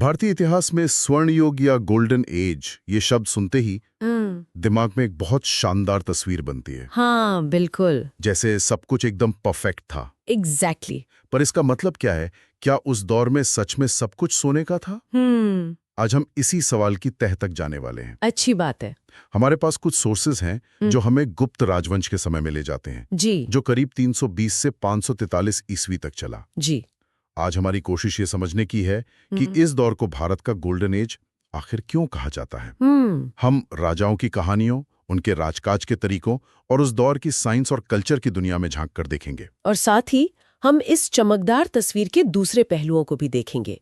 भारतीय इतिहास में स्वर्ण युग या गोल्डन एज ये शब्द सुनते ही दिमाग में एक बहुत शानदार तस्वीर बनती है। हाँ बिल्कुल, जैसे सब कुछ एकदम परफेक्ट था। एग्जैक्टली। पर इसका मतलब क्या है? क्या उस दौर में सच में सब कुछ सोने का था? आज हम इसी सवाल की तह तक जाने वाले हैं। अच्छी बात है। हमारे पास कुछ सोर्सेज हैं जो हमें गुप्त राजवंश के समय में ले जाते हैं, जी जो करीब 320 से 543 ईस्वी तक चला। जी। आज हमारी कोशिश ये समझने की है कि इस दौर को भारत का गोल्डन एज आखिर क्यों कहा जाता है। हम राजाओं की कहानियों, उनके राजकाज के तरीकों और उस दौर की साइंस और कल्चर की दुनिया में झांक कर देखेंगे। और साथ ही हम इस चमकदार तस्वीर के दूसरे पहलुओं को भी देखेंगे।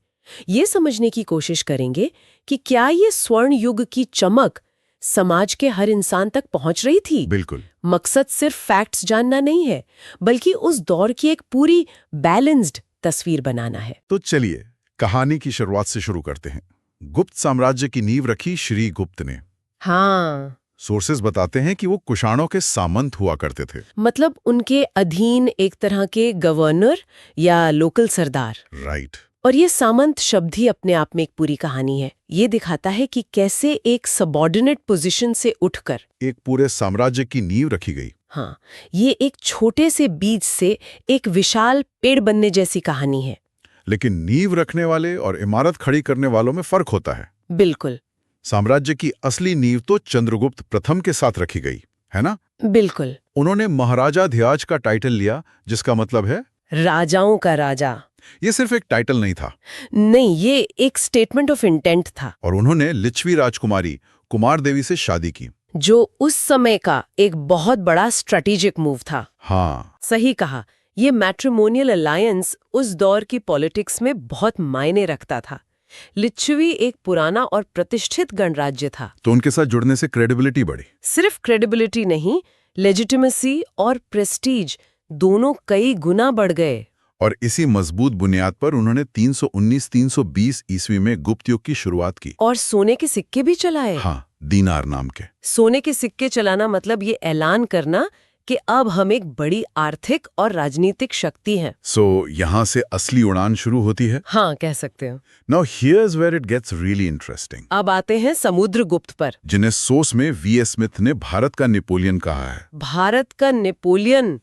ये समझने की कोशिश करेंगे कि क्या ये स्वर्ण युग की चमक समाज के हर इंसान तक पहुंच रही थी। बिल्कुल। मकसद सिर्फ फैक्ट्स जानना नहीं है, बल्कि उस दौर की एक पूरी बैलेंस्ड तस्वीर बनाना है। तो चलिए कहानी की शुरुआत से शुरू करते हैं। गुप्त साम्राज्य की नींव रखी श्री गुप्त ने। हाँ, सोर्सेज बताते हैं कि वो कुषाणों के सामंत हुआ करते थे। मतलब उनके अधीन एक तरह के गवर्नर या लोकल सरदार। राइट। और ये सामंत शब्द ही अपने आप में एक पूरी कहानी है। ये दिखाता है कि कैसे एक सबऑर्डिनेट पोजीशन से उठकर एक पूरे साम्राज्य की नींव रखी गई। हाँ, ये एक छोटे से बीज से एक विशाल पेड़ बनने जैसी कहानी है। लेकिन नींव रखने वाले और इमारत खड़ी करने वालों में फर्क होता है। बिल्कुल। साम्राज्य की असली नींव तो चंद्रगुप्त प्रथम के साथ रखी गई, है ना? बिल्कुल। उन्होंने महाराजाधिराज का टाइटल लिया, जिसका मतलब है राजाओं का राजा। ये सिर्फ एक टाइटल नहीं था। नहीं, ये एक स्टेटमेंट ऑफ इंटेंट था। और उन्होंने लिच्छवी राजकुमारी कुमार देवी से शादी की, जो उस समय का एक बहुत बड़ा स्ट्रेटेजिक मूव था। हाँ सही कहा। ये मैट्रिमोनियल अलायंस उस दौर की पॉलिटिक्स में बहुत मायने रखता था। लिच्छवी एक पुराना और प्रतिष्ठित गणराज्य था, तो उनके साथ जुड़ने से क्रेडिबिलिटी बढ़ी। सिर्फ क्रेडिबिलिटी नहीं, लेजिटिमेसी और प्रेस्टीज दोनों कई गुना बढ़ गए। और इसी मजबूत बुनियाद पर उन्होंने 319-320 ईस्वी में गुप्त युग की शुरुआत की। और सोने के सिक्के भी चलाए। हाँ, दीनार नाम के। सोने के सिक्के चलाना मतलब ये ऐलान करना कि अब हम एक बड़ी आर्थिक और राजनीतिक शक्ति हैं। यहाँ से असली उड़ान शुरू होती है। हाँ, कह सकते हो। Now here's where it gets really interesting. अब आते हैं समुद्रगुप्त पर, जिन्हें सोर्स में वी.एस. स्मिथ ने भारत का नेपोलियन कहा है। भारत का नेपोलियन,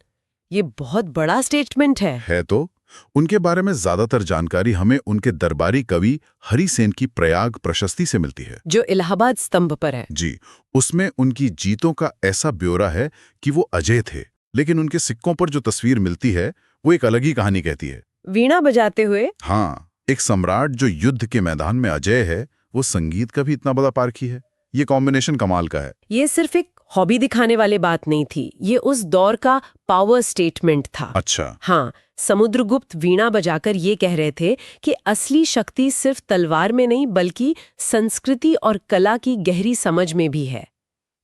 ये बहुत बड़ा स्टेटमेंट है। तो उनके बारे में ज्यादातर जानकारी हमें उनके दरबारी कवि हरिसेन की प्रयाग प्रशस्ति से मिलती है, जो इलाहाबाद स्तंभ पर है। जी, उसमें उनकी जीतों का ऐसा ब्यौरा है कि वो अजय थे। लेकिन उनके सिक्कों पर जो तस्वीर मिलती है वो एक अलग ही कहानी कहती है। वीणा बजाते हुए। हाँ, एक सम्राट जो युद्ध के मैदान में अजय है, वो संगीत का भी इतना बड़ा पारखी है। ये कॉम्बिनेशन कमाल का है। ये सिर्फ एक हॉबी दिखाने वाली बात नहीं थी, ये उस दौर का पावर स्टेटमेंट था। अच्छा। हाँ, समुद्रगुप्त वीणा बजाकर ये कह रहे थे कि असली शक्ति सिर्फ तलवार में नहीं, बल्कि संस्कृति और कला की गहरी समझ में भी है।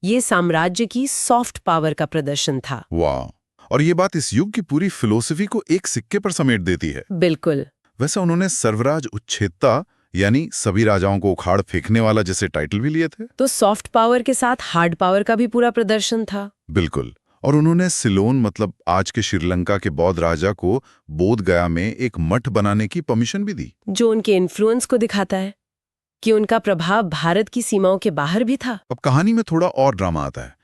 ये साम्राज्य की सॉफ्ट पावर का प्रदर्शन था। वाह! और ये बात इस युग की पूरी फिलोसफी को एक सिक्के पर समेट देती है। बिल्कुल। वैसे उन्होंने सर्वराज उच्छेदता, यानी सभी राजाओं को उखाड़ फेंकने वाला जैसे टाइटल भी लिए थे। तो सॉफ्ट पावर के साथ हार्ड पावर का भी पूरा प्रदर्शन था। बिल्कुल। और उन्होंने सिलोन, मतलब आज के श्रीलंका के बौद्ध राजा को बोध गया में एक मठ बनाने की परमिशन भी दी, जो उनके इन्फ्लुएंस को दिखाता है कि उनका प्रभाव भारत की सीमाओं के बाहर भी था। अब कहानी में थोड़ा और ड्रामा आता है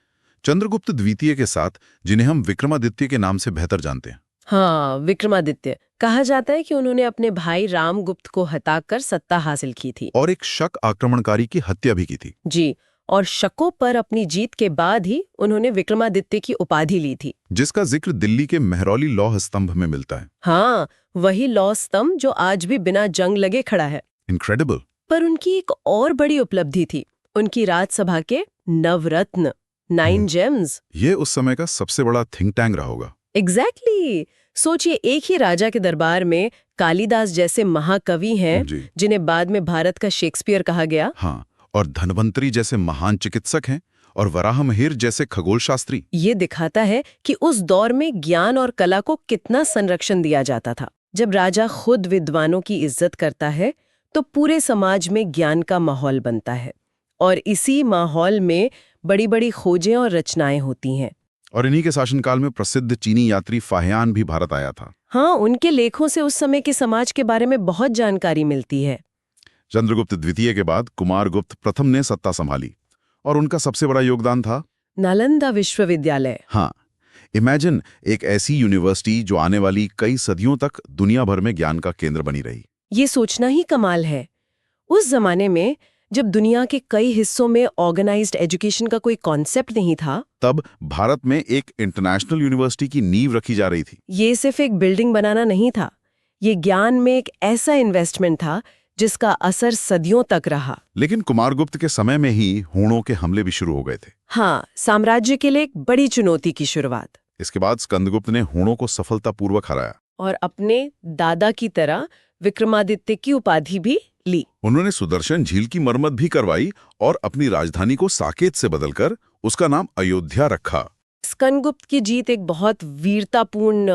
चंद्रगुप्त द्वितीय के साथ, जिन्हें हम विक्रमादित्य के नाम से बेहतर जानते हैं। हाँ, विक्रमादित्य। कहा जाता है कि उन्होंने अपने भाई रामगुप्त को हटाकर सत्ता हासिल की थी और एक शक आक्रमणकारी की हत्या भी की थी। जी, और शकों पर अपनी जीत के बाद ही उन्होंने विक्रमादित्य की उपाधि ली थी, जिसका जिक्र दिल्ली के मेहरौली लौह स्तंभ में मिलता है। हाँ, वही लौह स्तंभ जो आज भी बिना जंग लगे खड़ा है। इनक्रेडिबल। पर उनकी एक और बड़ी उपलब्धि थी, उनकी राजसभा के नवरत्न, 9 जेम्स। ये उस समय का सबसे बड़ा थिंक टैंक रहा होगा। एग्जैक्टली। सोचिए, एक ही राजा के दरबार में कालिदास जैसे महाकवि हैं, जिन्हें बाद में भारत का शेक्सपियर कहा गया। हाँ, और धन्वंतरी जैसे महान चिकित्सक हैं, और वराहमिहिर जैसे खगोल शास्त्री। ये दिखाता है कि उस दौर में ज्ञान और कला को कितना संरक्षण दिया जाता था। जब राजा खुद विद्वानों की इज्जत करता है तो पूरे समाज में ज्ञान का माहौल बनता है, और इसी माहौल में बड़ी बड़ी खोजें और रचनाएं होती हैं। और इन्हीं के शासनकाल में प्रसिद्ध चीनी यात्री फाहियान भी भारत आया था। हाँ, उनके लेखों से उस समय के समाज के बारे में बहुत जानकारी मिलती है। चंद्रगुप्त द्वितीय के बाद कुमारगुप्त प्रथम ने सत्ता संभाली और उनका सबसे बड़ा योगदान था नालंदा विश्वविद्यालय। हाँ, इमेजिन एक ऐसी यूनिवर्सिटी जो आने वाली कई सदियों तक दुनिया भर में ज्ञान का केंद्र बनी रही। ये सोचना ही कमाल है। उस जमाने में जब दुनिया के कई हिस्सों में ऑर्गेनाइज्ड एजुकेशन का कोई कॉन्सेप्ट नहीं था, तब भारत में एक इंटरनेशनल यूनिवर्सिटी की नींव रखी जा रही थी। ये सिर्फ एक बिल्डिंग बनाना नहीं था, ये ज्ञान में एक ऐसा इन्वेस्टमेंट था जिसका असर सदियों तक रहा। लेकिन कुमारगुप्त के समय में ही हूणों के हमले भी शुरू हो गए थे। हाँ, साम्राज्य के लिए एक बड़ी चुनौती की शुरुआत। इसके बाद स्कंदगुप्त ने हूणों को सफलतापूर्वक हराया और अपने दादा की तरह विक्रमादित्य की उपाधि भी ली। उन्होंने सुदर्शन झील की मरम्मत भी करवाई और अपनी राजधानी को साकेत से बदलकर उसका नाम अयोध्या रखा। स्कंदगुप्त की जीत एक बहुत वीरतापूर्ण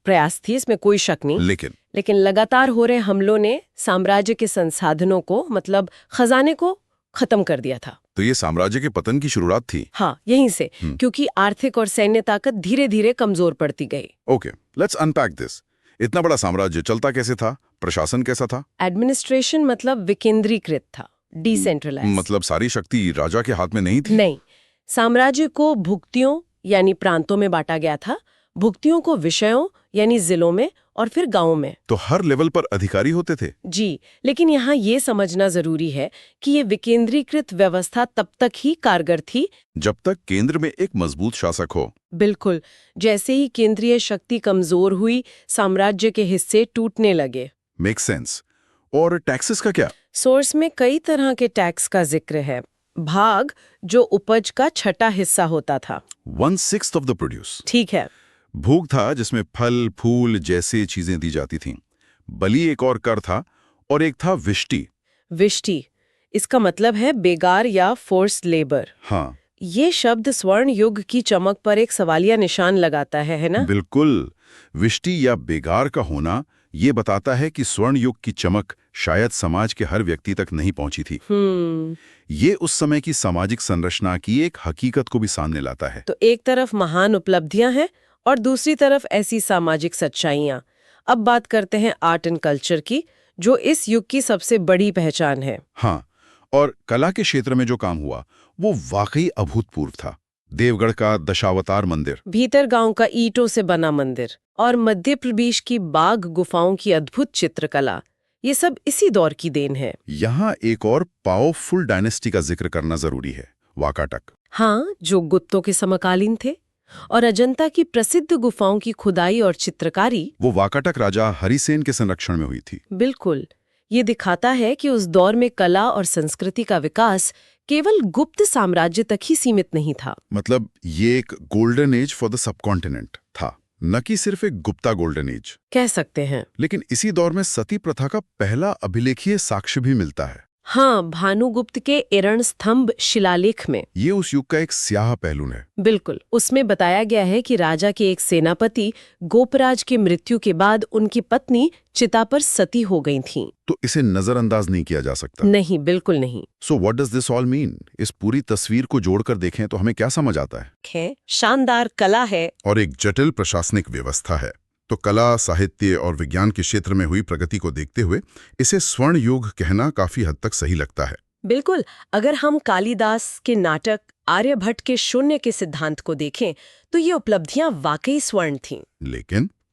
प्रयास थी, इसमें कोई शक नहीं। लेकिन लगातार हो रहे हमलों ने साम्राज्य के संसाधनों को, मतलब खजाने को खत्म कर दिया था। तो ये साम्राज्य के पतन की शुरुआत थी। हाँ, यहीं से, क्योंकि आर्थिक और सैन्य ताकत धीरे धीरे कमजोर पड़ती गई। Okay, let's unpack this. इतना बड़ा साम्राज्य चलता कैसे था? प्रशासन कैसा था? एडमिनिस्ट्रेशन मतलब विकेंद्रीकृत था, डिसेंट्रलाइज्ड। मतलब सारी शक्ति राजा के हाथ में नहीं थी? नहीं, साम्राज्य को भुक्तियों यानी प्रांतों में बांटा गया था, भुक्तियों को विषयों यानी जिलों में और फिर गांवों में। तो हर लेवल पर अधिकारी होते थे? जी, लेकिन यहाँ ये समझना जरूरी है कि ये विकेंद्रीकृत व्यवस्था तब तक ही कारगर थी जब तक केंद्र में एक मजबूत शासक हो। बिल्कुल, जैसे ही केंद्रीय शक्ति कमजोर हुई, साम्राज्य के हिस्से टूटने लगे। Make sense. और टैक्सेस का क्या? सोर्स में कई तरह के टैक्स का जिक्र है। भाग, जो उपज का छठा हिस्सा होता था, 1/6 ऑफ द प्रोड्यूस। ठीक है। भोग था जिसमें फल फूल जैसे चीजें दी जाती थीं। बलि एक और कर था और एक था विष्टि। विष्टि, इसका मतलब है बेगार या फोर्स्ड लेबर। हाँ, ये शब्द स्वर्ण युग की चमक पर एक सवालिया निशान लगाता है ना? बिल्कुल। विष्टि या बेगार का होना ये बताता है कि स्वर्ण युग की चमक शायद समाज के हर व्यक्ति तक नहीं पहुंची थी। ये उस समय की सामाजिक संरचना की एक हकीकत को भी सामने लाता है। तो एक तरफ महान उपलब्धियां हैं और दूसरी तरफ ऐसी सामाजिक सच्चाइयां। अब बात करते हैं आर्ट एंड कल्चर की, जो इस युग की सबसे बड़ी पहचान है। हाँ, और कला के क्षेत्र में जो काम हुआ वो वाकई अभूतपूर्व था। देवगढ़ का दशावतार मंदिर, भीतर गांव का ईंटों से बना मंदिर और मध्य प्रदेश की बाघ गुफाओं की अद्भुत चित्रकला, ये सब इसी दौर की देन है। यहाँ एक और पावरफुल डायनेस्टी का जिक्र करना जरूरी है, वाकाटक। हाँ, जो गुप्तों के समकालीन थे। और अजंता की प्रसिद्ध गुफाओं की खुदाई और चित्रकारी, वो वाकाटक राजा हरिसेन के संरक्षण में हुई थी। बिल्कुल, ये दिखाता है कि उस दौर में कला और संस्कृति का विकास केवल गुप्त साम्राज्य तक ही सीमित नहीं था। मतलब ये एक golden age for the subcontinent था, न कि सिर्फ एक गुप्ता गोल्डन एज कह सकते हैं। लेकिन इसी दौर में सती प्रथा का पहला अभिलेखीय साक्ष्य भी मिलता है। हाँ, भानुगुप्त के एरण स्तंभ शिलालेख में। ये उस युग का एक स्याह पहलू है। बिल्कुल, उसमें बताया गया है कि राजा के एक सेनापति गोपराज की मृत्यु के बाद उनकी पत्नी चिता पर सती हो गई थीं। तो इसे नजरअंदाज नहीं किया जा सकता। नहीं, बिल्कुल नहीं। So what does this all mean? इस पूरी तस्वीर को जोड़कर देखें तो हमें क्या समझ आता है? शानदार कला है और एक जटिल प्रशासनिक व्यवस्था है। तो कला, साहित्य और विज्ञान के क्षेत्र में हुई प्रगति को देखते हुए इसे स्वर्ण युग कहना काफी हद तक सही लगता है। बिल्कुल, अगर हम कालिदास के नाटक आर्यभट्ट के शून्य के सिद्धांत को देखें तो ये उपलब्धियां वाकई स्वर्ण थीं।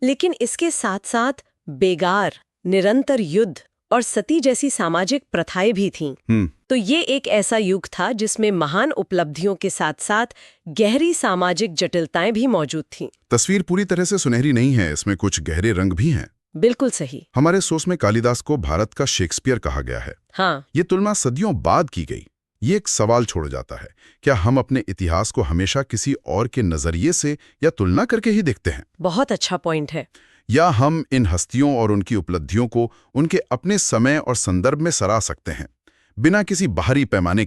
लेकिन इसके साथ साथ बेगार, निरंतर युद्ध और सती जैसी सामाजिक प्रथाएं भी थीं। तो ये एक ऐसा युग था जिसमें महान उपलब्धियों के साथ साथ गहरी सामाजिक जटिलताएं भी मौजूद थीं। तस्वीर पूरी तरह से सुनहरी नहीं है, इसमें कुछ गहरे रंग भी हैं। बिल्कुल सही। हमारे सोच में कालिदास को भारत का शेक्सपियर कहा गया है। हाँ, ये तुलना सदियों बाद की गई। ये एक सवाल छोड़ जाता है, क्या हम अपने इतिहास को हमेशा किसी और के नजरिए से या तुलना करके ही देखते हैं? बहुत अच्छा पॉइंट है। या हम इन हस्तियों और उनकी उपलब्धियों को उनके अपने समय और संदर्भ में सराह सकते हैं, बिना किसी बाहरी पैमाने